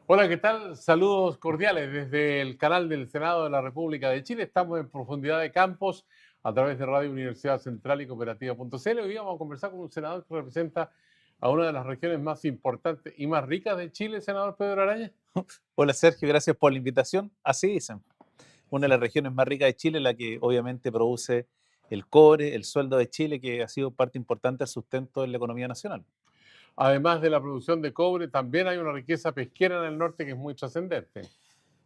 Hola, ¿qué tal? Saludos cordiales desde el canal del Senado de la República de Chile. Estamos en profundidad de campos a través de Radio Universidad Central y Cooperativa.cl. Hoy vamos a conversar con un senador que representa a una de las regiones más importantes y más ricas de Chile, senador Pedro Araña. Hola Sergio, gracias por la invitación. Así dicen, una de las regiones más ricas de Chile, la que obviamente produce el cobre, el sueldo de Chile, que ha sido parte importante del sustento de la economía nacional. Además de la producción de cobre, también hay una riqueza pesquera en el norte que es muy trascendente.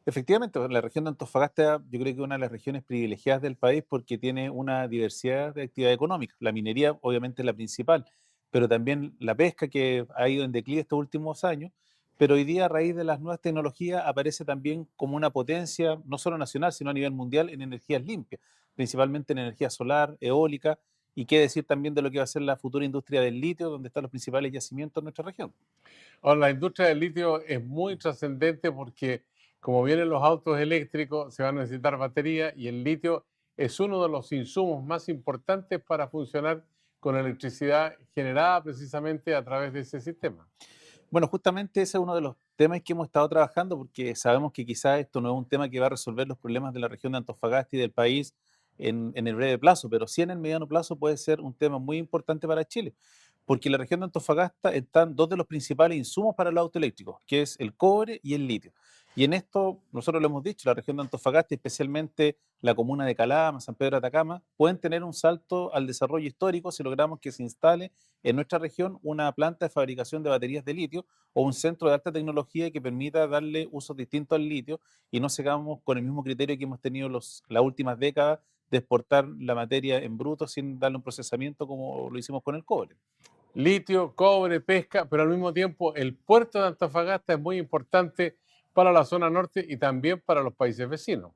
Efectivamente, la región de Antofagasta yo creo que es una de las regiones privilegiadas del país porque tiene una diversidad de actividades económicas. La minería obviamente es la principal, pero también la pesca que ha ido en declive estos últimos años, pero hoy día a raíz de las nuevas tecnologías aparece también como una potencia, no solo nacional, sino a nivel mundial en energías limpias, principalmente en energía solar, eólica, y qué decir también de lo que va a ser la futura industria del litio, donde están los principales yacimientos en nuestra región. Ahora, la industria del litio es muy trascendente porque como vienen los autos eléctricos, se van a necesitar baterías y el litio es uno de los insumos más importantes para funcionar con electricidad generada precisamente a través de ese sistema. Bueno, justamente ese es uno de los temas que hemos estado trabajando porque sabemos que quizás esto no es un tema que va a resolver los problemas de la región de Antofagasta y del país en el breve plazo, pero sí en el mediano plazo puede ser un tema muy importante para Chile, porque en la región de Antofagasta están dos de los principales insumos para el auto eléctrico, que es el cobre y el litio. Y en esto, nosotros lo hemos dicho, la región de Antofagasta, especialmente la comuna de Calama, San Pedro de Atacama, pueden tener un salto al desarrollo histórico si logramos que se instale en nuestra región una planta de fabricación de baterías de litio o un centro de alta tecnología que permita darle usos distintos al litio y no sigamos con el mismo criterio que hemos tenido las últimas décadas de exportar la materia en bruto sin darle un procesamiento como lo hicimos con el cobre. Litio, cobre, pesca, pero al mismo tiempo el puerto de Antofagasta es muy importante para la zona norte y también para los países vecinos.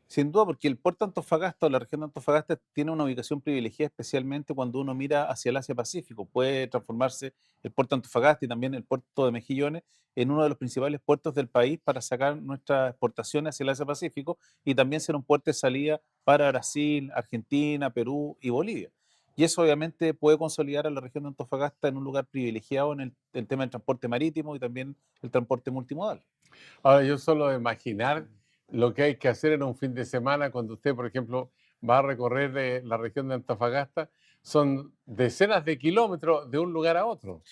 Sin duda, porque el puerto de Antofagasta o la región de Antofagasta tiene una ubicación privilegiada, especialmente cuando uno mira hacia el Asia-Pacífico. Puede transformarse el puerto de Antofagasta y también el puerto de Mejillones en uno de los principales puertos del país para sacar nuestras exportaciones hacia el Asia-Pacífico y también ser un puerto de salida para Brasil, Argentina, Perú y Bolivia. Y eso obviamente puede consolidar a la región de Antofagasta en un lugar privilegiado en el tema del transporte marítimo y también el transporte multimodal. Ahora, yo solo de imaginar lo que hay que hacer en un fin de semana cuando usted, por ejemplo, va a recorrer la región de Antofagasta, son decenas de kilómetros de un lugar a otro.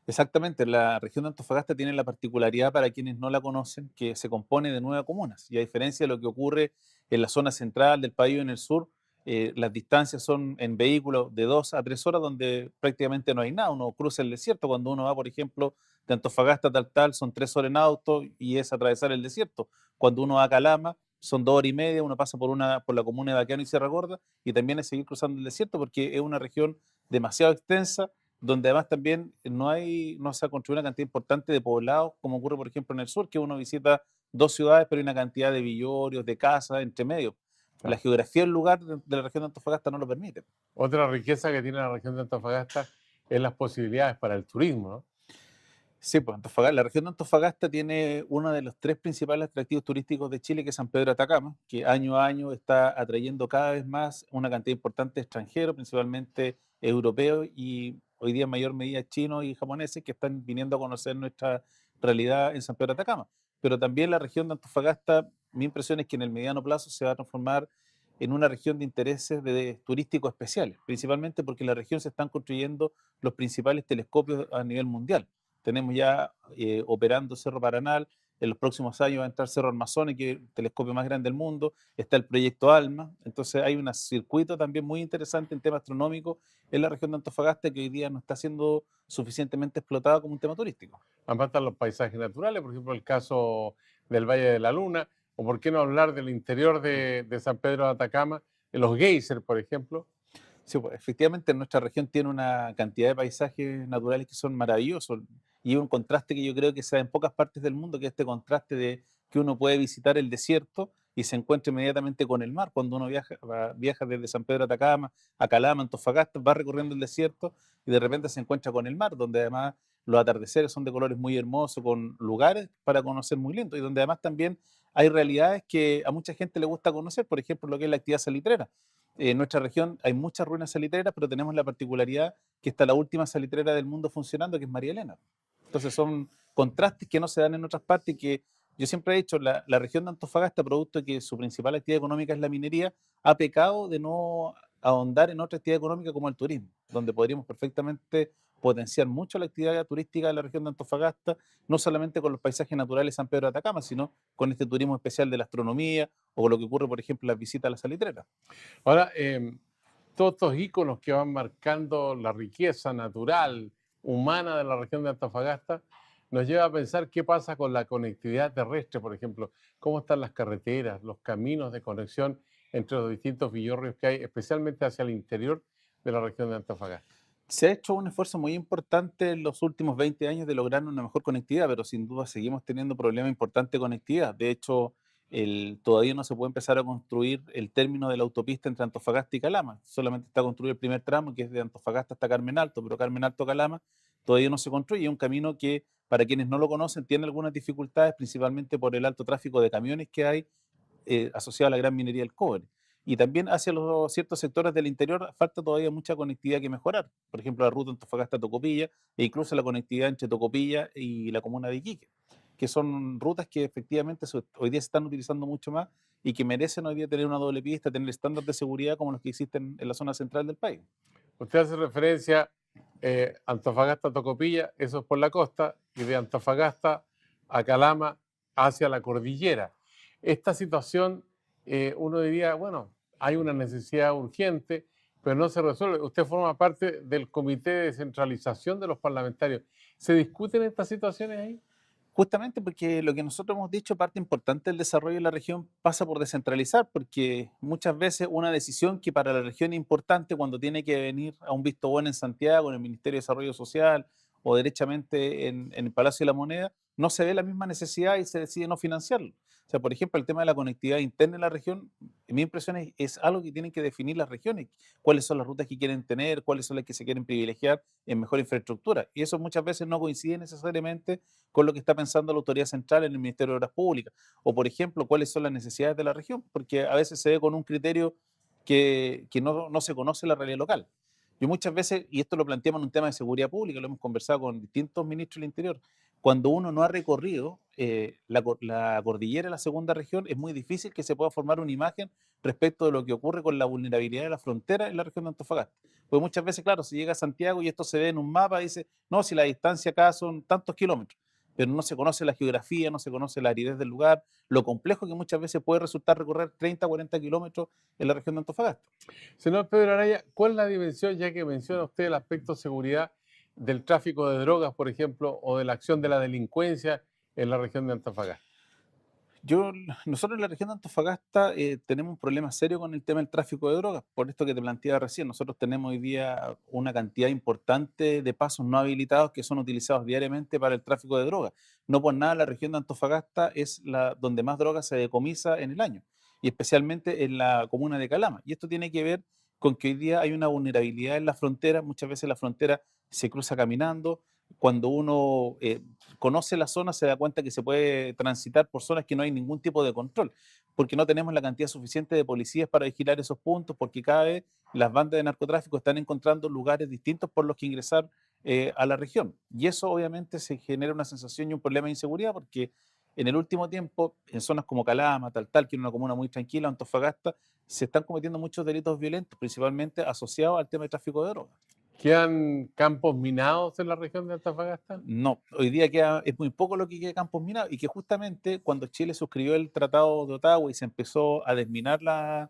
Exactamente, la región de Antofagasta tiene la particularidad para quienes no la conocen, que se compone de 9 comunas. Y a diferencia de lo que ocurre en la zona central del país o en el sur, las distancias son en vehículos de 2 a 3 horas, donde prácticamente no hay nada. Uno cruza el desierto. Cuando uno va, por ejemplo, de Antofagasta a tal, son 3 horas en auto y es atravesar el desierto. Cuando uno va a Calama, son 2 horas y media. Uno pasa por la comuna de Baqueano y Sierra Gorda y también es seguir cruzando el desierto porque es una región demasiado extensa donde además también no se ha construido una cantidad importante de poblados, como ocurre, por ejemplo, en el sur, que uno visita 2 ciudades, pero hay una cantidad de villorios, de casas, entre medio. La Claro. geografía del lugar de la región de Antofagasta no lo permite. Otra riqueza que tiene la región de Antofagasta es las posibilidades para el turismo, ¿no? Sí, pues la región de Antofagasta tiene uno de los tres principales atractivos turísticos de Chile, que es San Pedro de Atacama, que año a año está atrayendo cada vez más una cantidad importante de extranjeros, principalmente europeos y hoy día en mayor medida chinos y japoneses, que están viniendo a conocer nuestra realidad en San Pedro de Atacama. Pero también la región de Antofagasta, mi impresión es que en el mediano plazo se va a transformar en una región de intereses turísticos especiales, principalmente porque en la región se están construyendo los principales telescopios a nivel mundial. Tenemos ya operando Cerro Paranal, en los próximos años va a entrar Cerro Armazones, que es el telescopio más grande del mundo, está el proyecto ALMA, entonces hay un circuito también muy interesante en tema astronómico en la región de Antofagasta que hoy día no está siendo suficientemente explotado como un tema turístico. Además están los paisajes naturales, por ejemplo, el caso del Valle de la Luna, o por qué no hablar del interior de San Pedro de Atacama, de los geysers, por ejemplo. Sí, pues, efectivamente nuestra región tiene una cantidad de paisajes naturales que son maravillosos y un contraste que yo creo que se da en pocas partes del mundo, que es este contraste de que uno puede visitar el desierto y se encuentra inmediatamente con el mar. Cuando uno viaja desde San Pedro de Atacama a Calama, Antofagasta, va recorriendo el desierto y de repente se encuentra con el mar, donde además los atardeceres son de colores muy hermosos, con lugares para conocer muy lindos y donde además también hay realidades que a mucha gente le gusta conocer, por ejemplo, lo que es la actividad salitrera. En nuestra región hay muchas ruinas salitreras, pero tenemos la particularidad que está la última salitrera del mundo funcionando, que es María Elena. Entonces son contrastes que no se dan en otras partes, que yo siempre he dicho, la región de Antofagasta, producto de que su principal actividad económica es la minería, ha pecado de no ahondar en otra actividad económica como el turismo, donde podríamos perfectamente potenciar mucho la actividad turística de la región de Antofagasta, no solamente con los paisajes naturales de San Pedro de Atacama, sino con este turismo especial de la astronomía o con lo que ocurre, por ejemplo, en las visitas a la salitrera. Ahora, todos estos íconos que van marcando la riqueza natural, humana de la región de Antofagasta, nos lleva a pensar qué pasa con la conectividad terrestre, por ejemplo, cómo están las carreteras, los caminos de conexión entre los distintos villorrios que hay, especialmente hacia el interior de la región de Antofagasta. Se ha hecho un esfuerzo muy importante en los últimos 20 años de lograr una mejor conectividad, pero sin duda seguimos teniendo problemas importantes de conectividad. De hecho, todavía no se puede empezar a construir el término de la autopista entre Antofagasta y Calama. Solamente está construido el primer tramo, que es de Antofagasta hasta Carmen Alto, pero Carmen Alto-Calama todavía no se construye. Es un camino que, para quienes no lo conocen, tiene algunas dificultades, principalmente por el alto tráfico de camiones que hay asociado a la gran minería del cobre. Y también hacia los ciertos sectores del interior falta todavía mucha conectividad que mejorar. Por ejemplo, la ruta Antofagasta-Tocopilla e incluso la conectividad entre Tocopilla y la comuna de Iquique, que son rutas que efectivamente hoy día se están utilizando mucho más y que merecen hoy día tener una doble pista, tener estándares de seguridad como los que existen en la zona central del país. Usted hace referencia Antofagasta Tocopilla, eso es por la costa, y de Antofagasta a Calama hacia la cordillera. Esta situación, uno diría, bueno, hay una necesidad urgente, pero no se resuelve. Usted forma parte del comité de descentralización de los parlamentarios. ¿Se discuten estas situaciones ahí? Justamente porque lo que nosotros hemos dicho, parte importante del desarrollo de la región pasa por descentralizar, porque muchas veces una decisión que para la región es importante cuando tiene que venir a un visto bueno en Santiago, en el Ministerio de Desarrollo Social o derechamente en el Palacio de la Moneda, no se ve la misma necesidad y se decide no financiarlo. O sea, por ejemplo, el tema de la conectividad interna en la región, en mi impresión es algo que tienen que definir las regiones, cuáles son las rutas que quieren tener, cuáles son las que se quieren privilegiar en mejor infraestructura. Y eso muchas veces no coincide necesariamente con lo que está pensando la autoridad central en el Ministerio de Obras Públicas. O, por ejemplo, cuáles son las necesidades de la región, porque a veces se ve con un criterio que no se conoce la realidad local. Yo muchas veces, y esto lo planteamos en un tema de seguridad pública, lo hemos conversado con distintos ministros del Interior, cuando uno no ha recorrido la cordillera de la segunda región, es muy difícil que se pueda formar una imagen respecto de lo que ocurre con la vulnerabilidad de la frontera en la región de Antofagasta. Porque muchas veces, claro, se llega a Santiago y esto se ve en un mapa y dice, no, si la distancia acá son tantos kilómetros, pero no se conoce la geografía, no se conoce la aridez del lugar, lo complejo que muchas veces puede resultar recorrer 30 o 40 kilómetros en la región de Antofagasta. Señor Pedro Araya, ¿cuál es la dimensión, ya que menciona usted el aspecto de seguridad del tráfico de drogas, por ejemplo, o de la acción de la delincuencia en la región de Antofagasta? Nosotros en la región de Antofagasta tenemos un problema serio con el tema del tráfico de drogas, por esto que te planteaba recién. Nosotros tenemos hoy día una cantidad importante de pasos no habilitados que son utilizados diariamente para el tráfico de drogas. No por nada la región de Antofagasta es la donde más drogas se decomisa en el año, y especialmente en la comuna de Calama. Y esto tiene que ver con que hoy día hay una vulnerabilidad en la frontera, muchas veces la frontera se cruza caminando. Cuando uno conoce la zona se da cuenta que se puede transitar por zonas que no hay ningún tipo de control, porque no tenemos la cantidad suficiente de policías para vigilar esos puntos, porque cada vez las bandas de narcotráfico están encontrando lugares distintos por los que ingresar a la región. Y eso obviamente se genera una sensación y un problema de inseguridad, porque en el último tiempo, en zonas como Calama, Taltal, que es una comuna muy tranquila, Antofagasta, se están cometiendo muchos delitos violentos, principalmente asociados al tema de tráfico de drogas. ¿Quedan campos minados en la región de Antofagasta? No, hoy día es muy poco lo que queda de campos minados, y que justamente cuando Chile suscribió el Tratado de Ottawa y se empezó a desminar la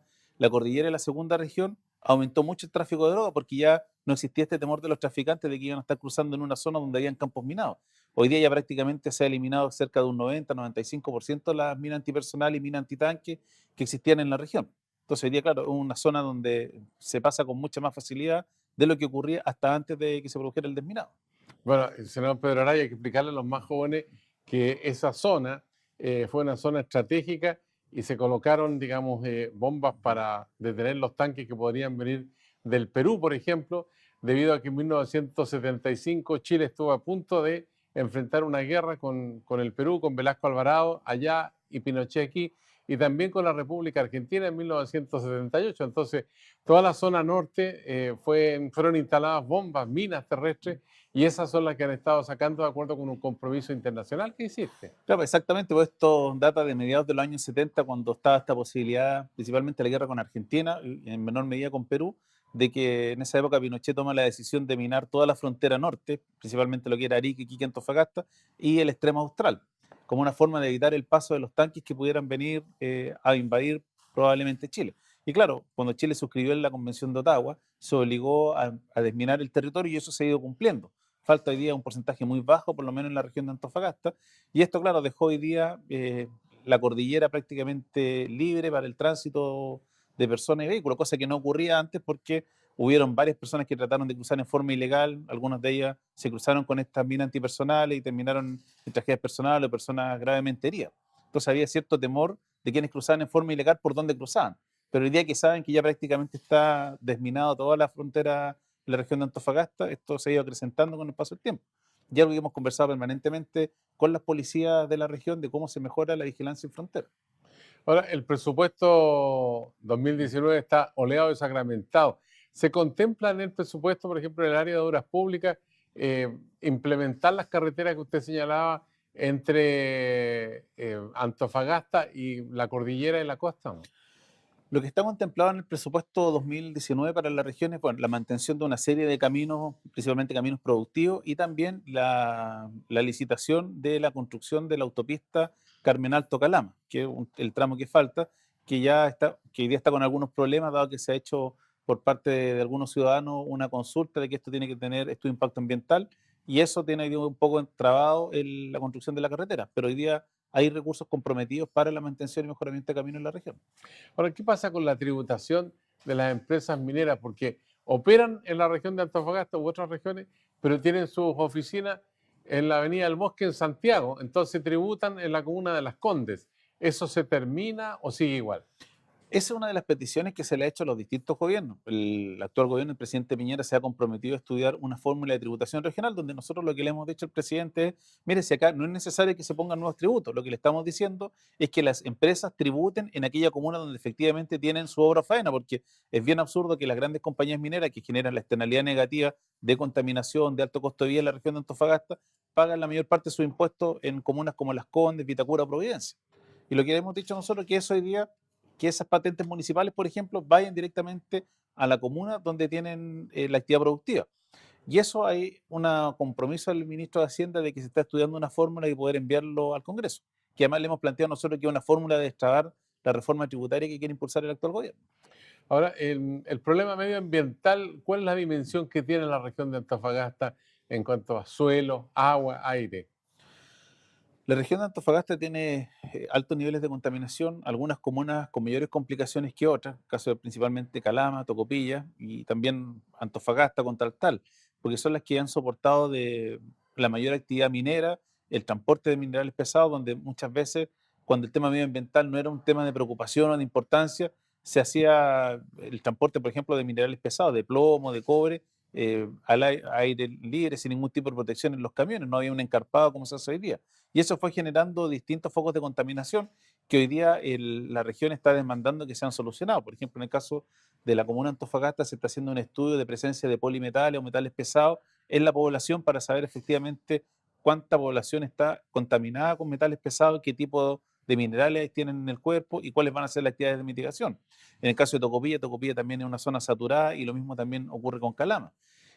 cordillera de la segunda región, aumentó mucho el tráfico de droga porque ya no existía este temor de los traficantes de que iban a estar cruzando en una zona donde habían campos minados. Hoy día ya prácticamente se ha eliminado cerca de un 90-95% las minas antipersonal y minas antitanque que existían en la región. Entonces hoy día, claro, es una zona donde se pasa con mucha más facilidad de lo que ocurría hasta antes de que se produjera el desminado. Bueno, senador Pedro Araya, hay que explicarle a los más jóvenes que esa zona fue una zona estratégica y se colocaron, digamos, bombas para detener los tanques que podrían venir del Perú, por ejemplo, debido a que en 1975 Chile estuvo a punto de enfrentar una guerra con el Perú, con Velasco Alvarado allá y Pinochet aquí, y también con la República Argentina en 1978. Entonces, toda la zona norte fueron instaladas bombas, minas terrestres, y esas son las que han estado sacando de acuerdo con un compromiso internacional que hiciste. Claro, exactamente, pues esto data de mediados de los años 70, cuando estaba esta posibilidad, principalmente la guerra con Argentina y en menor medida con Perú, de que en esa época Pinochet toma la decisión de minar toda la frontera norte, principalmente lo que era Arica, Iquique, Antofagasta, y el extremo austral, como una forma de evitar el paso de los tanques que pudieran venir a invadir probablemente Chile. Y claro, cuando Chile suscribió en la Convención de Ottawa, se obligó a desminar el territorio y eso se ha ido cumpliendo. Falta hoy día un porcentaje muy bajo, por lo menos en la región de Antofagasta, y esto, claro, dejó hoy día la cordillera prácticamente libre para el tránsito de personas y vehículos, cosa que no ocurría antes porque hubieron varias personas que trataron de cruzar en forma ilegal, algunas de ellas se cruzaron con estas minas antipersonales y terminaron en tragedias personales o personas gravemente heridas. Entonces había cierto temor de quienes cruzaban en forma ilegal por dónde cruzaban. Pero hoy día que saben que ya prácticamente está desminado toda la frontera de la región de Antofagasta, esto se ha ido acrecentando con el paso del tiempo. Y algo que hemos conversado permanentemente con las policías de la región de cómo se mejora la vigilancia en frontera. Ahora, el presupuesto 2019 está oleado y sacramentado. ¿Se contempla en el presupuesto, por ejemplo, en el área de obras públicas, implementar las carreteras que usted señalaba entre Antofagasta y la cordillera y la costa? Lo que está contemplado en el presupuesto 2019 para la región es, bueno, la mantención de una serie de caminos, principalmente caminos productivos, y también la licitación de la construcción de la autopista Carmen Alto Calama, que es el tramo que falta, que hoy día está con algunos problemas, dado que se ha hecho por parte de algunos ciudadanos una consulta de que esto tiene que tener estudio de impacto ambiental, y eso tiene hoy día un poco entrabado la construcción de la carretera, pero hoy día hay recursos comprometidos para la mantención y mejoramiento de caminos en la región. Ahora, ¿qué pasa con la tributación de las empresas mineras? Porque operan en la región de Antofagasta u otras regiones, pero tienen sus oficinas en la Avenida del Bosque en Santiago, entonces tributan en la comuna de Las Condes. ¿Eso se termina o sigue igual? Esa es una de las peticiones que se le ha hecho a los distintos gobiernos. El actual gobierno, el presidente Piñera, se ha comprometido a estudiar una fórmula de tributación regional, donde nosotros lo que le hemos dicho al presidente es, mire, si acá no es necesario que se pongan nuevos tributos, lo que le estamos diciendo es que las empresas tributen en aquella comuna donde efectivamente tienen su obra o faena, porque es bien absurdo que las grandes compañías mineras que generan la externalidad negativa de contaminación, de alto costo de vida en la región de Antofagasta, pagan la mayor parte de sus impuestos en comunas como Las Condes, Vitacura o Providencia. Y lo que hemos dicho nosotros es que eso hoy día que esas patentes municipales, por ejemplo, vayan directamente a la comuna donde tienen la actividad productiva. Y eso hay un compromiso del ministro de Hacienda de que se está estudiando una fórmula y poder enviarlo al Congreso, que además le hemos planteado nosotros que es una fórmula de destrabar la reforma tributaria que quiere impulsar el actual gobierno. Ahora, el problema medioambiental, ¿cuál es la dimensión que tiene la región de Antofagasta en cuanto a suelo, agua, aire? La región de Antofagasta tiene altos niveles de contaminación, algunas comunas con mayores complicaciones que otras, caso de principalmente Calama, Tocopilla y también Antofagasta con Taltal, porque son las que han soportado de la mayor actividad minera, el transporte de minerales pesados, donde muchas veces cuando el tema medioambiental no era un tema de preocupación o de importancia, se hacía el transporte, por ejemplo, de minerales pesados, de plomo, de cobre, al aire libre, sin ningún tipo de protección en los camiones, no había un encarpado como se hace hoy día. Y eso fue generando distintos focos de contaminación que hoy día la región está demandando que sean solucionados. Por ejemplo, en el caso de la comuna de Antofagasta se está haciendo un estudio de presencia de polimetales o metales pesados en la población para saber efectivamente cuánta población está contaminada con metales pesados, qué tipo de minerales tienen en el cuerpo y cuáles van a ser las actividades de mitigación. En el caso de Tocopilla, Tocopilla también es una zona saturada y lo mismo también ocurre con Calama.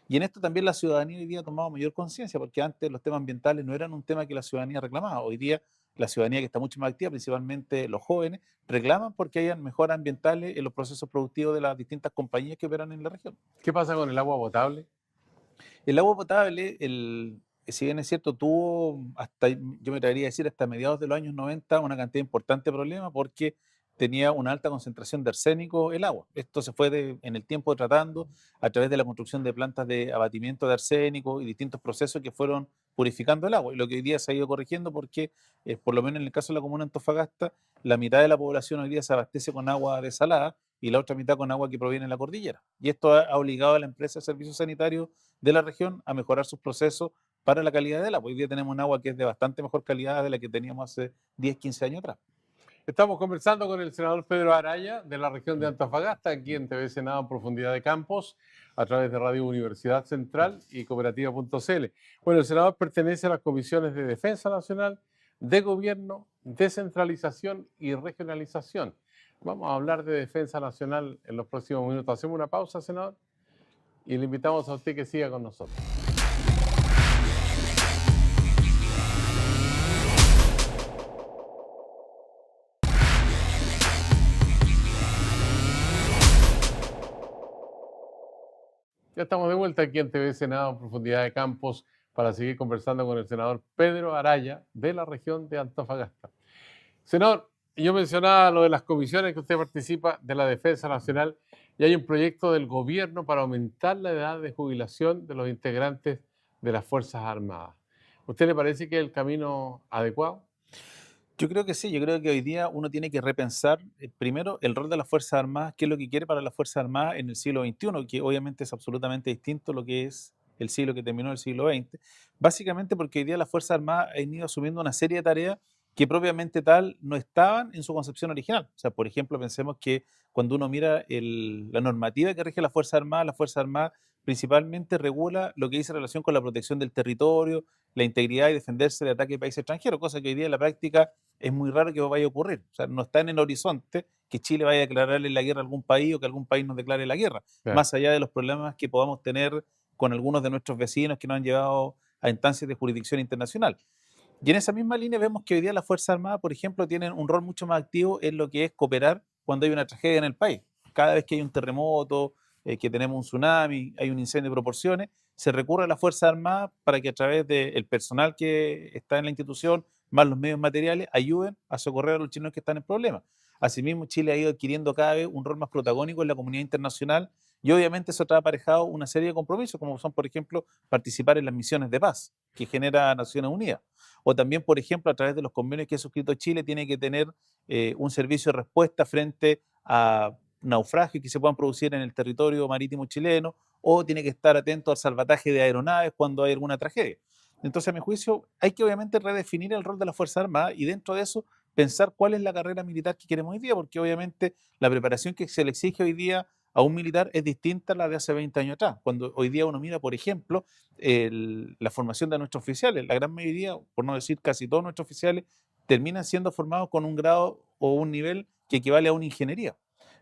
Y en esto también la ciudadanía hoy día ha tomado mayor conciencia, porque antes los temas ambientales no eran un tema que la ciudadanía reclamaba. Hoy día la ciudadanía que está mucho más activa, principalmente los jóvenes, reclaman porque hayan mejoras ambientales en los procesos productivos de las distintas compañías que operan en la región. ¿Qué pasa con el agua potable? El agua potable, si bien es cierto, tuvo hasta, yo me atrevería a decir, hasta mediados de los años 90 una cantidad importante de problemas porque tenía una alta concentración de arsénico el agua. Esto se fue en el tiempo tratando a través de la construcción de plantas de abatimiento de arsénico y distintos procesos que fueron purificando el agua. Y lo que hoy día se ha ido corrigiendo porque, por lo menos en el caso de la comuna de Antofagasta, la mitad de la población hoy día se abastece con agua desalada y la otra mitad con agua que proviene de la cordillera. Y esto ha obligado a la empresa de servicios sanitarios de la región a mejorar sus procesos para la calidad del agua. Hoy día tenemos un agua que es de bastante mejor calidad de la que teníamos hace 10, 15 años atrás. Estamos conversando con el senador Pedro Araya de la región de Antofagasta, aquí en TV Senado en Profundidad de Campos, a través de Radio Universidad Central y Cooperativa.cl. Bueno, el senador pertenece a las comisiones de Defensa Nacional, de Gobierno, Descentralización y Regionalización. Vamos a hablar de Defensa Nacional en los próximos minutos. Hacemos una pausa, senador, y le invitamos a usted que siga con nosotros. Ya estamos de vuelta aquí en TV Senado en Profundidad de Campos para seguir conversando con el senador Pedro Araya de la región de Antofagasta. Senador, yo mencionaba lo de las comisiones que usted participa de la Defensa Nacional y hay un proyecto del gobierno para aumentar la edad de jubilación de los integrantes de las Fuerzas Armadas. ¿Usted le parece que es el camino adecuado? Yo creo que sí, yo creo que hoy día uno tiene que repensar primero el rol de las Fuerzas Armadas, qué es lo que quiere para las Fuerzas Armadas en el siglo XXI, que obviamente es absolutamente distinto a lo que es el siglo que terminó el siglo XX, básicamente porque hoy día las Fuerzas Armadas han ido asumiendo una serie de tareas que propiamente tal no estaban en su concepción original. O sea, por ejemplo, pensemos que cuando uno mira la normativa que rige las Fuerzas Armadas principalmente regula lo que dice en relación con la protección del territorio, la integridad y defenderse de ataques de países extranjeros, cosa que hoy día en la práctica es muy raro que vaya a ocurrir. O sea, no está en el horizonte que Chile vaya a declararle la guerra a algún país o que algún país nos declare la guerra, Claro. más allá de los problemas que podamos tener con algunos de nuestros vecinos que nos han llevado a instancias de jurisdicción internacional. Y en esa misma línea vemos que hoy día las Fuerzas Armadas, por ejemplo, tienen un rol mucho más activo en lo que es cooperar cuando hay una tragedia en el país. Cada vez que hay un terremoto, que tenemos un tsunami, hay un incendio de proporciones, se recurre a las Fuerzas Armadas para que a través del personal que está en la institución, más los medios materiales, ayuden a socorrer a los chilenos que están en problemas. Asimismo, Chile ha ido adquiriendo cada vez un rol más protagónico en la comunidad internacional y obviamente eso trae aparejado una serie de compromisos, como son, por ejemplo, participar en las misiones de paz que genera Naciones Unidas. O también, por ejemplo, a través de los convenios que ha suscrito Chile, tiene que tener un servicio de respuesta frente a naufragios que se puedan producir en el territorio marítimo chileno, o tiene que estar atento al salvataje de aeronaves cuando hay alguna tragedia. Entonces, a mi juicio, hay que obviamente redefinir el rol de las Fuerzas Armadas y dentro de eso pensar cuál es la carrera militar que queremos hoy día, porque obviamente la preparación que se le exige hoy día a un militar es distinta a la de hace 20 años atrás. Cuando hoy día uno mira, por ejemplo, la formación de nuestros oficiales, la gran mayoría, por no decir casi todos nuestros oficiales, terminan siendo formados con un grado o un nivel que equivale a una ingeniería.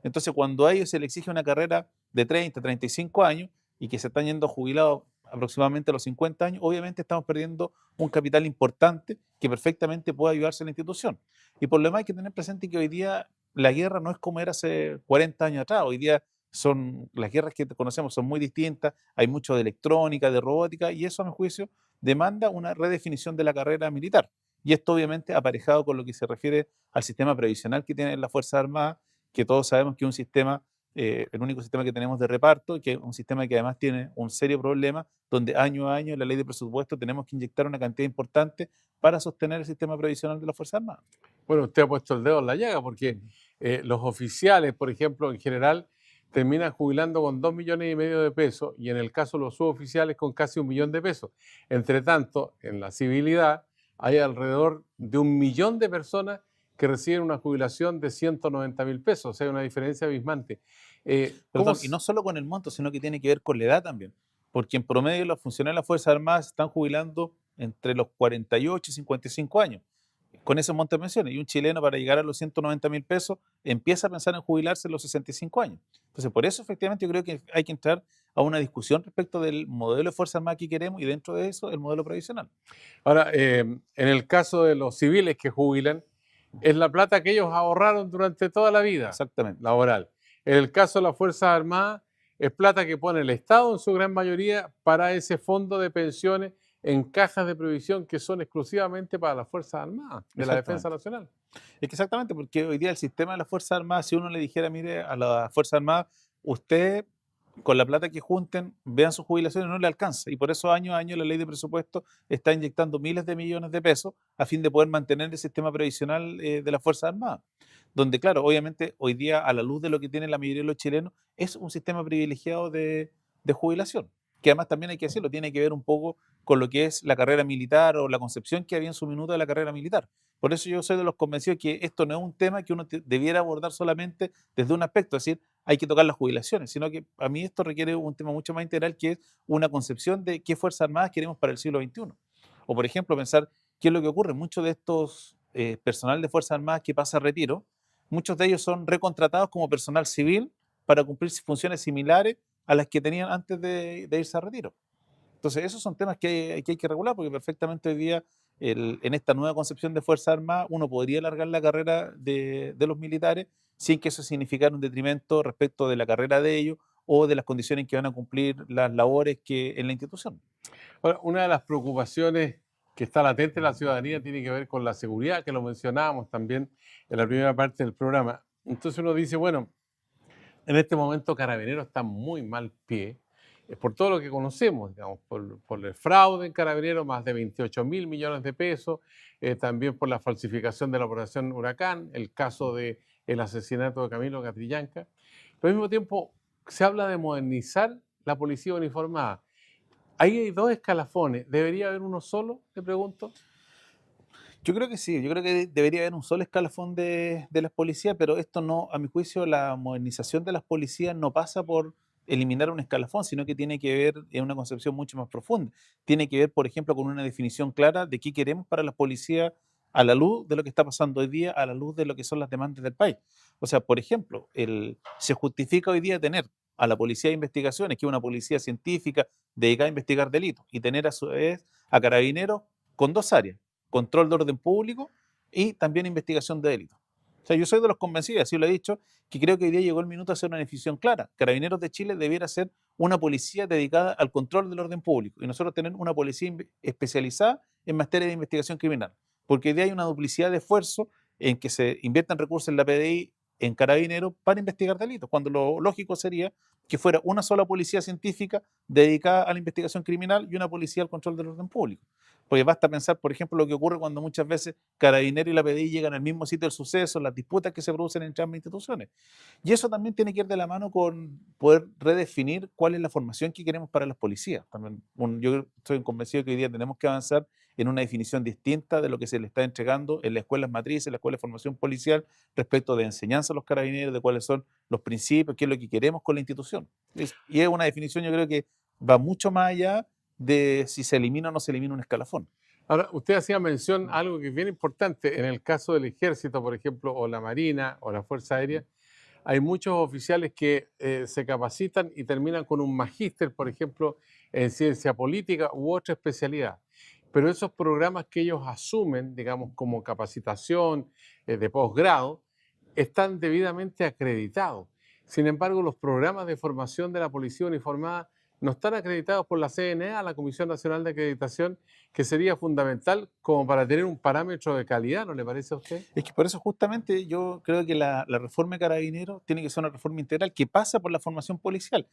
Entonces, cuando a ellos se les exige una carrera de 30, 35 años y que se están yendo jubilados aproximadamente a los 50 años, obviamente estamos perdiendo un capital importante que perfectamente puede ayudarse a la institución. Y por lo demás hay que tener presente que hoy día la guerra no es como era hace 40 años atrás. Hoy día las guerras que conocemos son muy distintas, hay mucho de electrónica, de robótica, y eso a mi juicio demanda una redefinición de la carrera militar. Y esto obviamente aparejado con lo que se refiere al sistema previsional que tienen las Fuerzas Armadas, que todos sabemos que es un sistema, el único sistema que tenemos de reparto, que es un sistema que además tiene un serio problema, donde año a año en la ley de presupuesto tenemos que inyectar una cantidad importante para sostener el sistema previsional de las Fuerzas Armadas. Bueno, usted ha puesto el dedo en la llaga porque los oficiales, por ejemplo, en general, terminan jubilando con 2,5 millones de pesos y en el caso de los suboficiales con casi 1 millón de pesos. Entre tanto, en la civilidad hay alrededor de 1 millón de personas que reciben una jubilación de 190.000 pesos, o sea, una diferencia abismante. Perdón, y no solo con el monto, sino que tiene que ver con la edad también, porque en promedio los funcionarios de las Fuerzas Armadas están jubilando entre los 48 y 55 años, con ese monto de pensiones, y un chileno para llegar a los 190.000 pesos empieza a pensar en jubilarse a los 65 años. Entonces, por eso efectivamente yo creo que hay que entrar a una discusión respecto del modelo de Fuerzas Armadas que queremos y dentro de eso el modelo previsional. Ahora, en el caso de los civiles que jubilan, es la plata que ellos ahorraron durante toda la vida Exactamente. laboral. En el caso de las Fuerzas Armadas, es plata que pone el Estado en su gran mayoría para ese fondo de pensiones en cajas de previsión que son exclusivamente para las Fuerzas Armadas de la Defensa Nacional. Es que exactamente, porque hoy día el sistema de las Fuerzas Armadas, si uno le dijera, mire, a las Fuerzas Armadas, usted con la plata que junten, vean sus jubilaciones, no le alcanza. Y por eso año a año la ley de presupuesto está inyectando miles de millones de pesos a fin de poder mantener el sistema previsional de las Fuerzas Armadas. Donde, claro, obviamente hoy día, a la luz de lo que tiene la mayoría de los chilenos, es un sistema privilegiado de jubilación. que además también hay que decirlo, tiene que ver un poco con lo que es la carrera militar o la concepción que había en su minuto de la carrera militar. Por eso yo soy de los convencidos que esto no es un tema que uno debiera abordar solamente desde un aspecto, es decir, hay que tocar las jubilaciones, sino que a mí esto requiere un tema mucho más integral, que es una concepción de qué Fuerzas Armadas queremos para el siglo XXI. O, por ejemplo, pensar qué es lo que ocurre. Muchos de estos personal de Fuerzas Armadas que pasa a retiro, muchos de ellos son recontratados como personal civil para cumplir funciones similares a las que tenían antes de irse a retiro. Entonces, esos son temas que hay que regular, porque perfectamente hoy día, en esta nueva concepción de Fuerzas Armadas, uno podría alargar la carrera de los militares sin que eso significara un detrimento respecto de la carrera de ellos o de las condiciones en que van a cumplir las labores que en la institución. Ahora, una de las preocupaciones que está latente en la ciudadanía tiene que ver con la seguridad, que lo mencionábamos también en la primera parte del programa. Entonces uno dice, bueno, en este momento Carabineros está muy mal pie, por todo lo que conocemos, digamos, por el fraude en Carabineros, más de 28.000 millones de pesos, también por la falsificación de la operación Huracán, el caso del asesinato de Camilo Catrillanca. Pero al mismo tiempo se habla de modernizar la policía uniformada. Ahí hay dos escalafones, ¿debería haber uno solo? Te pregunto. Yo creo que sí, yo creo que debería haber un solo escalafón de las policías, pero esto no, a mi juicio, la modernización de las policías no pasa por eliminar un escalafón, sino que tiene que ver en una concepción mucho más profunda. Tiene que ver, por ejemplo, con una definición clara de qué queremos para las policías a la luz de lo que está pasando hoy día, a la luz de lo que son las demandas del país. O sea, por ejemplo, se justifica hoy día tener a la policía de investigaciones, que es una policía científica dedicada a investigar delitos, y tener a su vez a carabineros con dos áreas: control de orden público y también investigación de delitos. O sea, yo soy de los convencidos, así lo he dicho, que creo que hoy día llegó el minuto de hacer una definición clara. Carabineros de Chile debiera ser una policía dedicada al control del orden público y nosotros tener una policía especializada en materia de investigación criminal. Porque hoy día hay una duplicidad de esfuerzo en que se inviertan recursos en la PDI, en Carabineros, para investigar delitos, cuando lo lógico sería que fuera una sola policía científica dedicada a la investigación criminal y una policía al control del orden público. Porque basta pensar, por ejemplo, lo que ocurre cuando muchas veces Carabineros y la PDI llegan al mismo sitio del suceso, las disputas que se producen entre ambas instituciones. Y eso también tiene que ir de la mano con poder redefinir cuál es la formación que queremos para las policías. También, yo estoy convencido que hoy día tenemos que avanzar en una definición distinta de lo que se le está entregando en las escuelas matrices, en la escuela de formación policial, respecto de enseñanza a los carabineros, de cuáles son los principios, qué es lo que queremos con la institución. Y es una definición, yo creo que va mucho más allá de si se elimina o no se elimina un escalafón. Ahora, usted hacía mención a algo que es bien importante. En el caso del Ejército, por ejemplo, o la Marina o la Fuerza Aérea, hay muchos oficiales que se capacitan y terminan con un magíster, por ejemplo, en ciencia política u otra especialidad. Pero esos programas que ellos asumen, digamos, como capacitación de posgrado, están debidamente acreditados. Sin embargo, los programas de formación de la policía uniformada no están acreditados por la CNA, la Comisión Nacional de Acreditación, que sería fundamental como para tener un parámetro de calidad, ¿no le parece a usted? Es que por eso justamente yo creo que la reforma de Carabineros tiene que ser una reforma integral que pasa por la formación policial.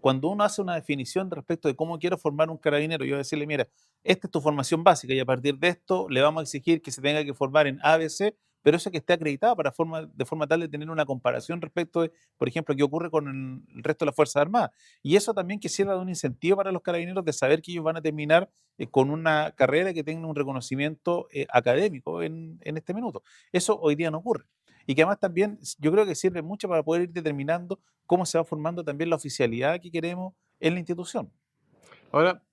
Cuando uno hace una definición respecto de cómo quiero formar un carabinero, yo voy a decirle, mira, esta es tu formación básica y a partir de esto le vamos a exigir que se tenga que formar en ABC, pero eso que esté acreditado de forma tal de tener una comparación respecto de, por ejemplo, qué ocurre con el resto de las Fuerzas Armadas. Y eso también que sirva de un incentivo para los carabineros de saber que ellos van a terminar con una carrera que tenga un reconocimiento académico en este minuto. Eso hoy día no ocurre. Y que además también yo creo que sirve mucho para poder ir determinando cómo se va formando también la oficialidad que queremos en la institución. Ahora,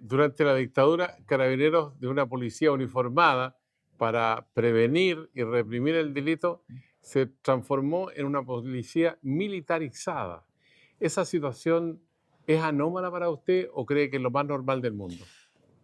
durante la dictadura, carabineros de una policía uniformada para prevenir y reprimir el delito se transformó en una policía militarizada. ¿Esa situación es anómala para usted o cree que es lo más normal del mundo?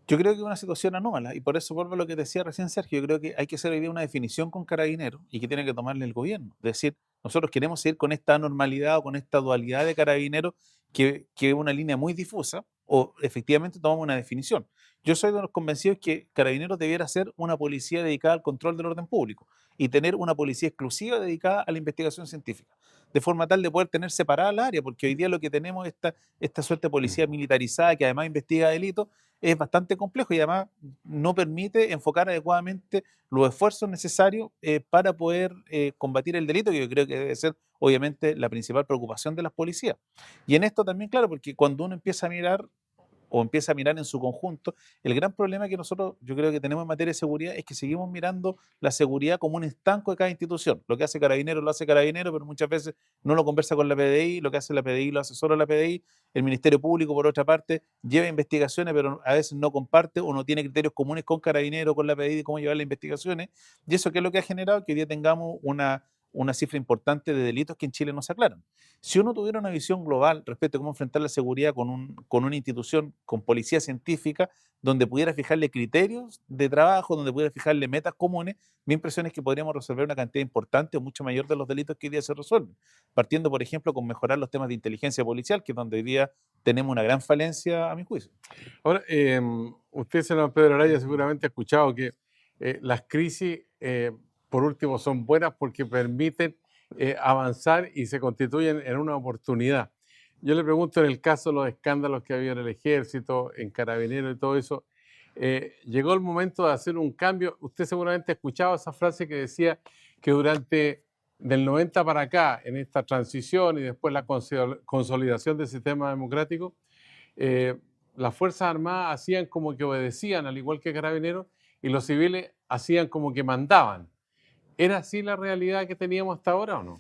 Yo creo que es una situación anómala y por eso vuelvo a lo que decía recién Sergio. Yo creo que hay que hacer hoy día una definición con carabineros y que tiene que tomarle el gobierno. Es decir, nosotros queremos seguir con esta anormalidad o con esta dualidad de carabineros que es una línea muy difusa o efectivamente tomamos una definición. Yo soy de los convencidos que carabineros debiera ser una policía dedicada al control del orden público y tener una policía exclusiva dedicada a la investigación científica, de forma tal de poder tener separada la área, porque hoy día lo que tenemos es esta suerte de policía militarizada que además investiga delitos es bastante complejo y además no permite enfocar adecuadamente los esfuerzos necesarios para poder combatir el delito, que yo creo que debe ser obviamente la principal preocupación de las policías. Y en esto también, claro, porque cuando uno empieza a mirar o empieza a mirar en su conjunto, el gran problema que nosotros, yo creo que tenemos en materia de seguridad es que seguimos mirando la seguridad como un estanco de cada institución. Lo que hace Carabineros lo hace Carabineros, pero muchas veces no lo conversa con la PDI, lo que hace la PDI lo hace solo la PDI, el Ministerio Público, por otra parte, lleva investigaciones, pero a veces no comparte o no tiene criterios comunes con Carabineros, con la PDI de cómo llevar las investigaciones, y eso qué es lo que ha generado que hoy día tengamos una cifra importante de delitos que en Chile no se aclaran. Si uno tuviera una visión global respecto a cómo enfrentar la seguridad con una institución, con policía científica, donde pudiera fijarle criterios de trabajo, donde pudiera fijarle metas comunes, mi impresión es que podríamos resolver una cantidad importante o mucho mayor de los delitos que hoy día se resuelven. Partiendo, por ejemplo, con mejorar los temas de inteligencia policial, que es donde hoy día tenemos una gran falencia, a mi juicio. Ahora, usted, senador Pedro Araya, seguramente ha escuchado que las crisis, por último, son buenas porque permiten avanzar y se constituyen en una oportunidad. Yo le pregunto, en el caso de los escándalos que ha habido en el ejército, en Carabineros y todo eso, llegó el momento de hacer un cambio. Usted seguramente ha escuchado esa frase que decía que durante del 90 para acá, en esta transición y después la consolidación del sistema democrático, eh, las Fuerzas Armadas hacían como que obedecían, al igual que Carabineros, y los civiles hacían como que mandaban. ¿Era así la realidad que teníamos hasta ahora o no?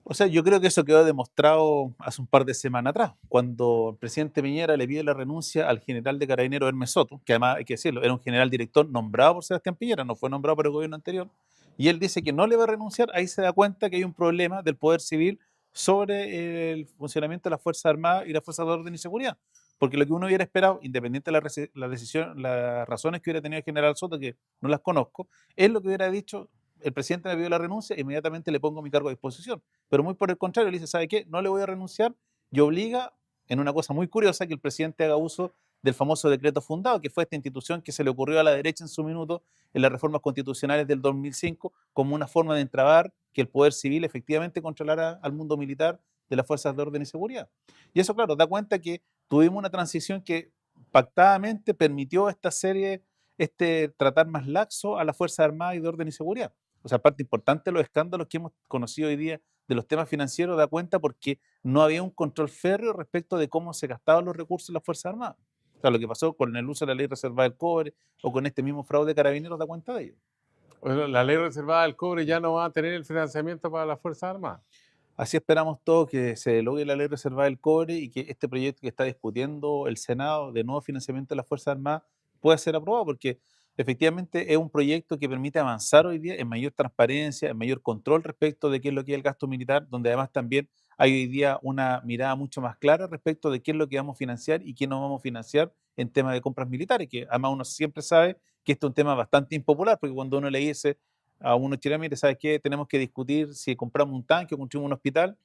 O sea, yo creo que eso quedó demostrado hace un par de semanas atrás, cuando el presidente Piñera le pide la renuncia al general de Carabineros Hermes Soto, que además hay que decirlo, era un general director nombrado por Sebastián Piñera, no fue nombrado por el gobierno anterior, y él dice que no le va a renunciar. Ahí se da cuenta que hay un problema del poder civil sobre el funcionamiento de las Fuerzas Armadas y las Fuerzas de Orden y Seguridad. Porque lo que uno hubiera esperado, independiente de la decisión, las razones que hubiera tenido el general Soto, que no las conozco, es lo que hubiera dicho: el presidente me pidió la renuncia, inmediatamente le pongo mi cargo a disposición. Pero muy por el contrario, le dice: ¿sabe qué? No le voy a renunciar, y obliga, en una cosa muy curiosa, que el presidente haga uso del famoso decreto fundado, que fue esta institución que se le ocurrió a la derecha en su minuto en las reformas constitucionales del 2005, como una forma de entrabar que el poder civil efectivamente controlara al mundo militar de las fuerzas de orden y seguridad. Y eso, claro, da cuenta que tuvimos una transición que pactadamente permitió esta serie, tratar más laxo a las Fuerzas Armadas y de Orden y Seguridad. O sea, parte importante de los escándalos que hemos conocido hoy día de los temas financieros da cuenta porque no había un control férreo respecto de cómo se gastaban los recursos de las Fuerzas Armadas. O sea, lo que pasó con el uso de la ley reservada del cobre o con este mismo fraude de Carabineros da cuenta de ello. Bueno, la ley reservada del cobre ya no va a tener el financiamiento para las Fuerzas Armadas. Así esperamos todos que se logre la ley reservada del cobre y que este proyecto que está discutiendo el Senado de nuevo financiamiento de las Fuerzas Armadas pueda ser aprobado, porque efectivamente es un proyecto que permite avanzar hoy día en mayor transparencia, en mayor control respecto de qué es lo que es el gasto militar, donde además también hay hoy día una mirada mucho más clara respecto de qué es lo que vamos a financiar y qué no vamos a financiar en temas de compras militares, que además uno siempre sabe que esto es un tema bastante impopular, porque cuando uno le dice a uno chileno: mire, ¿sabes qué? Tenemos que discutir si compramos un tanque o construimos un hospital.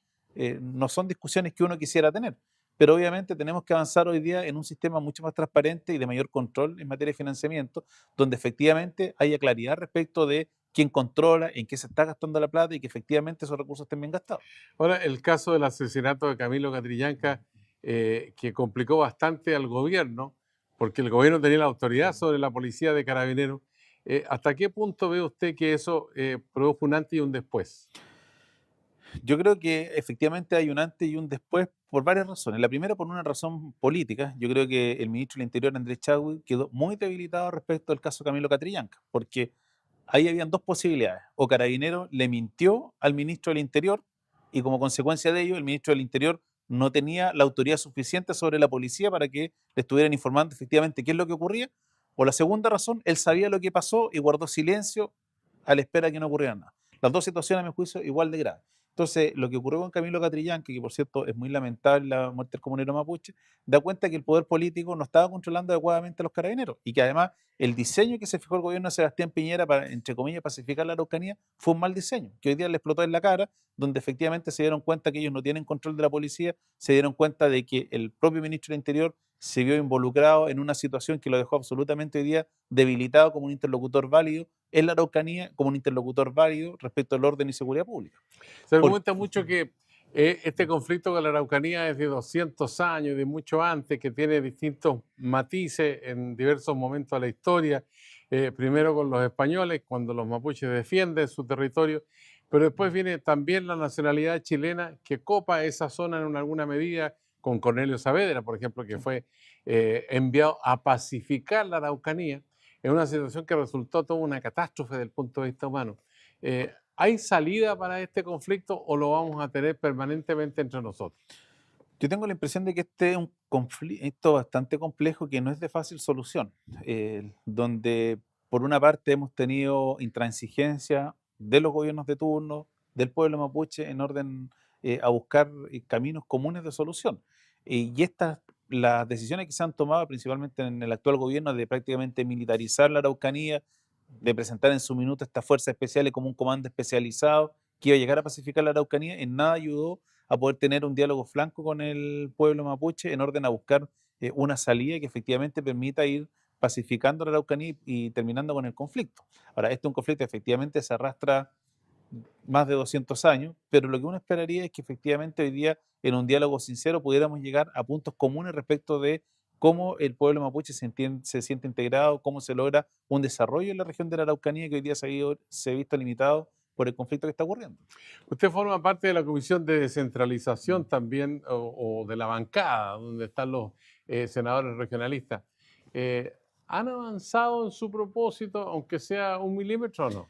No son discusiones que uno quisiera tener, pero obviamente tenemos que avanzar hoy día en un sistema mucho más transparente y de mayor control en materia de financiamiento, donde efectivamente haya claridad respecto de quién controla, en qué se está gastando la plata y que efectivamente esos recursos estén bien gastados. Ahora, el caso del asesinato de Camilo Catrillanca, que complicó bastante al gobierno, porque el gobierno tenía la autoridad sobre la policía de Carabineros. ¿Hasta qué punto ve usted que eso produjo un antes y un después? Yo creo que efectivamente hay un antes y un después por varias razones. La primera, por una razón política. Yo creo que el ministro del Interior, Andrés Chadwick, quedó muy debilitado respecto al caso Camilo Catrillanca, porque ahí habían dos posibilidades: o Carabinero le mintió al ministro del Interior y como consecuencia de ello el ministro del Interior no tenía la autoridad suficiente sobre la policía para que le estuvieran informando efectivamente qué es lo que ocurría, o la segunda razón: él sabía lo que pasó y guardó silencio a la espera de que no ocurriera nada. Las dos situaciones, a mi juicio, igual de graves. Entonces, lo que ocurrió con Camilo Catrillanca, que por cierto es muy lamentable la muerte del comunero mapuche, da cuenta que el poder político no estaba controlando adecuadamente a los carabineros y que además el diseño que se fijó el gobierno de Sebastián Piñera para, entre comillas, pacificar la Araucanía fue un mal diseño, que hoy día le explotó en la cara, donde efectivamente se dieron cuenta que ellos no tienen control de la policía, se dieron cuenta de que el propio ministro del Interior se vio involucrado en una situación que lo dejó absolutamente hoy día debilitado como un interlocutor válido en la Araucanía, como un interlocutor válido respecto al orden y seguridad pública. Se Por- argumenta mucho que este conflicto con la Araucanía es de 200 años, de mucho antes, que tiene distintos matices en diversos momentos de la historia. Primero con los españoles, cuando los mapuches defienden su territorio, Pero después viene también la nacionalidad chilena que copa esa zona en alguna medida con Cornelio Saavedra, por ejemplo, que fue enviado a pacificar la Araucanía en una situación que resultó toda una catástrofe desde el punto de vista humano. ¿Hay salida para este conflicto o lo vamos a tener permanentemente entre nosotros? Yo tengo la impresión de que este es un conflicto bastante complejo que no es de fácil solución, donde por una parte hemos tenido intransigencia de los gobiernos de turno, del pueblo mapuche, en orden a buscar caminos comunes de solución. Y las decisiones que se han tomado principalmente en el actual gobierno de prácticamente militarizar la Araucanía, de presentar en su minuto estas fuerzas especiales como un comando especializado que iba a llegar a pacificar la Araucanía, en nada ayudó a poder tener un diálogo franco con el pueblo mapuche en orden a buscar una salida que efectivamente permita ir pacificando la Araucanía y terminando con el conflicto. Ahora, este es un conflicto que efectivamente se arrastra más de 200 años, pero lo que uno esperaría es que efectivamente hoy día, en un diálogo sincero, pudiéramos llegar a puntos comunes respecto de cómo el pueblo mapuche se siente integrado, cómo se logra un desarrollo en la región de la Araucanía que hoy día se ha visto limitado por el conflicto que está ocurriendo. Usted forma parte de la Comisión de Descentralización también, o de la bancada, donde están los senadores regionalistas. ¿Han avanzado en su propósito, aunque sea 1 milímetro o no?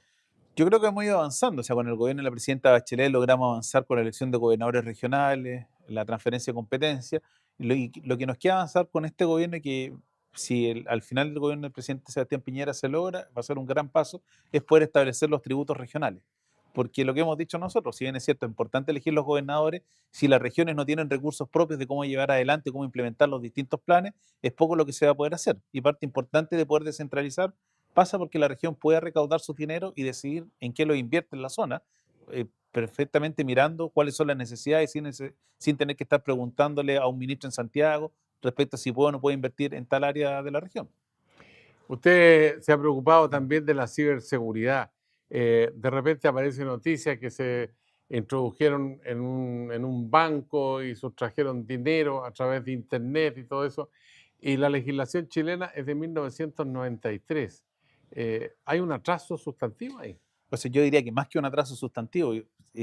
Yo creo que hemos ido avanzando, o sea, con el gobierno de la presidenta Bachelet logramos avanzar con la elección de gobernadores regionales, la transferencia de competencia. Y lo que nos queda avanzar con este gobierno, y que si al final del gobierno del presidente Sebastián Piñera se logra, va a ser un gran paso, es poder establecer los tributos regionales. Porque lo que hemos dicho nosotros, si bien es cierto, es importante elegir los gobernadores, si las regiones no tienen recursos propios de cómo llevar adelante, cómo implementar los distintos planes, es poco lo que se va a poder hacer. Y parte importante de poder descentralizar pasa porque la región pueda recaudar sus dinero y decidir en qué lo invierte en la zona, perfectamente mirando cuáles son las necesidades sin tener que estar preguntándole a un ministro en Santiago respecto a si puede o no puede invertir en tal área de la región. Usted se ha preocupado también de la ciberseguridad. De repente aparece noticia que se introdujeron en un banco y sustrajeron dinero a través de Internet y todo eso. Y la legislación chilena es de 1993. ¿Hay un atraso sustantivo ahí? Entonces yo diría que más que un atraso sustantivo,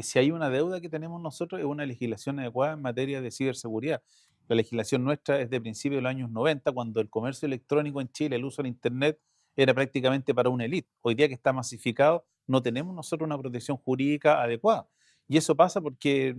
si hay una deuda que tenemos nosotros es una legislación adecuada en materia de ciberseguridad. La legislación nuestra es de principios de los años 90, cuando el comercio electrónico en Chile, el uso de Internet, era prácticamente para una élite. Hoy día que está masificado, no tenemos nosotros una protección jurídica adecuada. Y eso pasa porque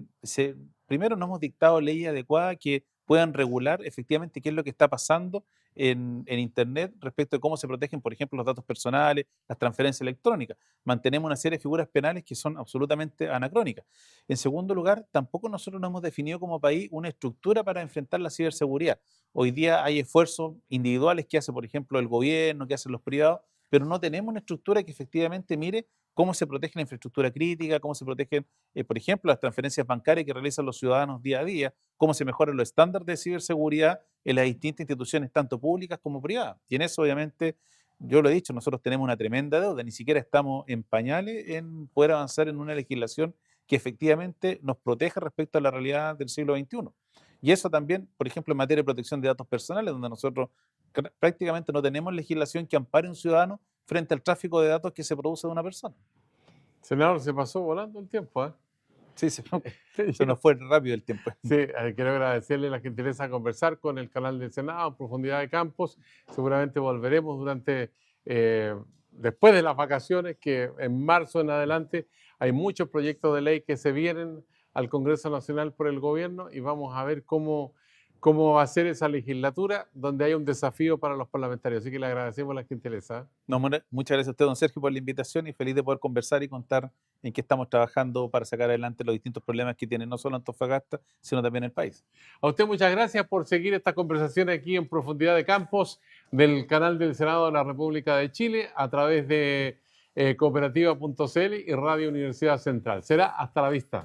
primero no hemos dictado leyes adecuadas que puedan regular efectivamente qué es lo que está pasando en Internet respecto de cómo se protegen, por ejemplo, los datos personales, las transferencias electrónicas. Mantenemos una serie de figuras penales que son absolutamente anacrónicas. En segundo lugar, tampoco nosotros no hemos definido como país una estructura para enfrentar la ciberseguridad. Hoy día hay esfuerzos individuales que hace, por ejemplo, el gobierno, que hacen los privados, pero no tenemos una estructura que efectivamente mire cómo se protege la infraestructura crítica, cómo se protegen, por ejemplo, las transferencias bancarias que realizan los ciudadanos día a día, cómo se mejoran los estándares de ciberseguridad en las distintas instituciones, tanto públicas como privadas. Y en eso, obviamente, yo lo he dicho, nosotros tenemos una tremenda deuda, ni siquiera estamos en pañales en poder avanzar en una legislación que efectivamente nos proteja respecto a la realidad del siglo XXI. Y eso también, por ejemplo, en materia de protección de datos personales, donde nosotros prácticamente no tenemos legislación que ampare a un ciudadano frente al tráfico de datos que se produce de una persona. Senador, se pasó volando el tiempo, ¿eh? Sí, se nos fue rápido el tiempo. Sí, quiero agradecerle la gentileza de conversar con el canal del Senado en Profundidad de Campos. Seguramente volveremos después de las vacaciones, que en marzo en adelante hay muchos proyectos de ley que se vienen al Congreso Nacional por el gobierno y vamos a ver cómo va a ser esa legislatura donde hay un desafío para los parlamentarios. Así que le agradecemos la gentileza. No, muchas gracias a usted, don Sergio, por la invitación y feliz de poder conversar y contar en qué estamos trabajando para sacar adelante los distintos problemas que tiene no solo Antofagasta, sino también el país. A usted muchas gracias por seguir esta conversación aquí en Profundidad de Campos del canal del Senado de la República de Chile a través de cooperativa.cl y Radio Universidad Central. Será hasta la vista.